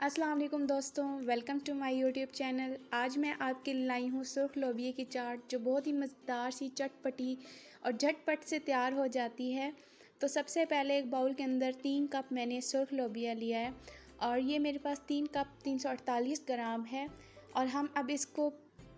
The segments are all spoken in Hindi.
अस्सलाम वालेकुम दोस्तों, welcome to my YouTube channel. आज मैं आपके लिए लाई हूँ सुर्ख लोबिया की चाट, जो बहुत ही मज़ेदार सी चटपटी और झटपट से तैयार हो जाती है। तो सबसे पहले एक बाउल के अंदर 3 कप मैंने सुर्ख लोबिया लिया है और ये मेरे पास 3 कप 348 ग्राम है। और हम अब इसको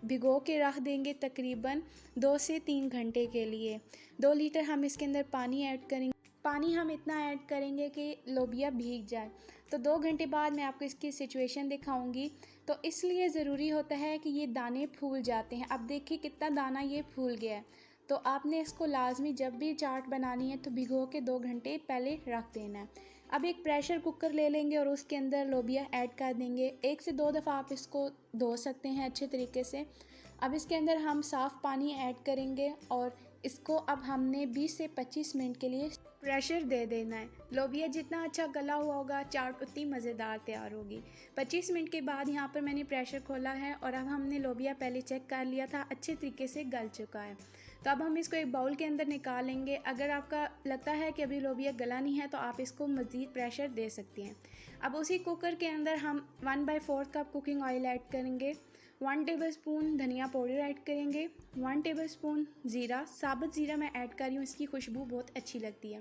भिगो के रख देंगे तकरीबन 2 से 3 घंटे के लिए। 2 लीटर हम इसके अंदर पानी ऐड करेंगे। पानी हम इतना ऐड करेंगे कि लोबिया भीग जाए। तो 2 घंटे बाद मैं आपको इसकी सिचुएशन दिखाऊंगी। तो इसलिए ज़रूरी होता है कि ये दाने फूल जाते हैं। अब देखिए कितना दाना ये फूल गया है। तो आपने इसको लाजमी जब भी चाट बनानी है तो भिगो के 2 घंटे पहले रख देना है। अब एक प्रेशर कुकर ले लेंगे और उसके अंदर लोबिया ऐड कर देंगे। 1 से 2 दफ़ा आप इसको धो सकते हैं अच्छे तरीके से। अब इसके अंदर हम साफ़ पानी ऐड करेंगे और इसको अब हमने 20 से 25 मिनट के लिए प्रेशर दे देना है। लोबिया जितना अच्छा गला हुआ होगा चाट उतनी मज़ेदार तैयार होगी। 25 मिनट के बाद यहाँ पर मैंने प्रेशर खोला है और अब हमने लोबिया पहले चेक कर लिया था, अच्छे तरीके से गल चुका है। तो अब हम इसको एक बाउल के अंदर निकालेंगे। अगर आपका लगता है कि अभी लोबिया गला नहीं है तो आप इसको मज़ीद प्रेशर दे सकती हैं। अब उसी कुकर के अंदर हम 1/4 कप कुकिंग ऑयल ऐड करेंगे, 1 टेबलस्पून धनिया पाउडर ऐड करेंगे, 1 टेबलस्पून ज़ीरा, साबुत ज़ीरा मैं ऐड कर रही हूँ, इसकी खुशबू बहुत अच्छी लगती है।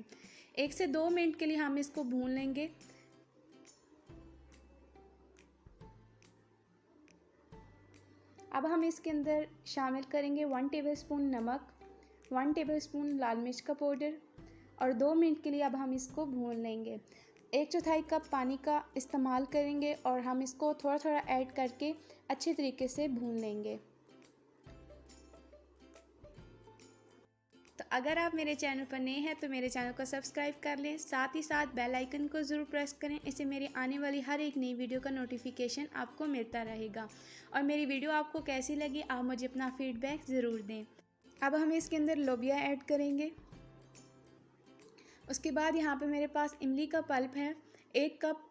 1 से 2 मिनट के लिए हम इसको भून लेंगे। अब हम इसके अंदर शामिल करेंगे 1 टेबलस्पून नमक, 1 टेबलस्पून लाल मिर्च का पाउडर और 2 मिनट के लिए अब हम इसको भून लेंगे। 1/4 कप पानी का इस्तेमाल करेंगे और हम इसको थोड़ा थोड़ा ऐड करके अच्छे तरीके से भून लेंगे। तो अगर आप मेरे चैनल पर नए हैं तो मेरे चैनल को सब्सक्राइब कर लें, साथ ही साथ बेल आइकन को ज़रूर प्रेस करें। इससे मेरी आने वाली हर एक नई वीडियो का नोटिफिकेशन आपको मिलता रहेगा। और मेरी वीडियो आपको कैसी लगी आप मुझे अपना फीडबैक ज़रूर दें। अब हम इसके अंदर लोबिया ऐड करेंगे। उसके बाद यहाँ पे मेरे पास इमली का पल्प है, 1 कप,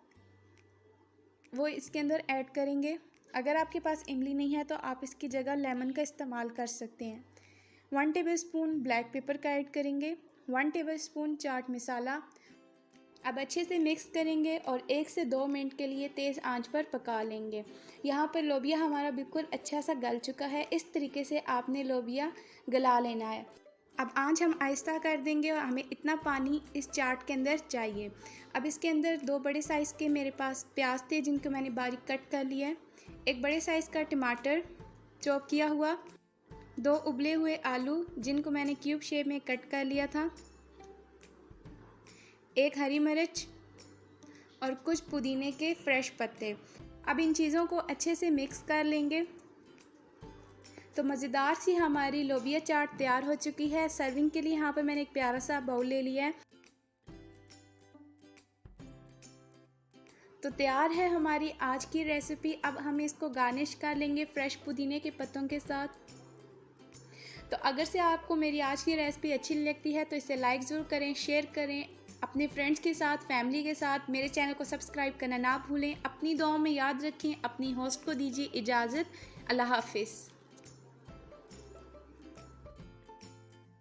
वो इसके अंदर ऐड करेंगे। अगर आपके पास इमली नहीं है तो आप इसकी जगह लेमन का इस्तेमाल कर सकते हैं। 1 टेबलस्पून ब्लैक पेपर का ऐड करेंगे, 1 टेबलस्पून चाट मसाला। अब अच्छे से मिक्स करेंगे और 1 से 2 मिनट के लिए तेज़ आंच पर पका लेंगे। यहाँ पर लोबिया हमारा बिल्कुल अच्छा सा गल चुका है। इस तरीके से आपने लोबिया गला लेना है। अब आंच हम आहिस्ता कर देंगे और हमें इतना पानी इस चाट के अंदर चाहिए। अब इसके अंदर 2 बड़े साइज़ के मेरे पास प्याज थे जिनको मैंने बारीक कट कर लिया है, 1 बड़े साइज़ का टमाटर चॉप किया हुआ, 2 उबले हुए आलू जिनको मैंने क्यूब शेप में कट कर लिया था, 1 हरी मिर्च और कुछ पुदीने के फ्रेश पत्ते। अब इन चीज़ों को अच्छे से मिक्स कर लेंगे। तो मज़ेदार सी हमारी लोबिया चाट तैयार हो चुकी है। सर्विंग के लिए यहाँ पर मैंने एक प्यारा सा बाउल ले लिया है। तो तैयार है हमारी आज की रेसिपी। अब हम इसको गार्निश कर लेंगे फ्रेश पुदीने के पत्तों के साथ। तो अगर से आपको मेरी आज की रेसिपी अच्छी लगती है तो इसे लाइक ज़रूर करें, शेयर करें अपने फ्रेंड्स के साथ, फैमिली के साथ। मेरे चैनल को सब्सक्राइब करना ना भूलें। अपनी दुआओं में याद रखें। अपनी होस्ट को दीजिए इजाज़त। अल्लाह हाफिज़।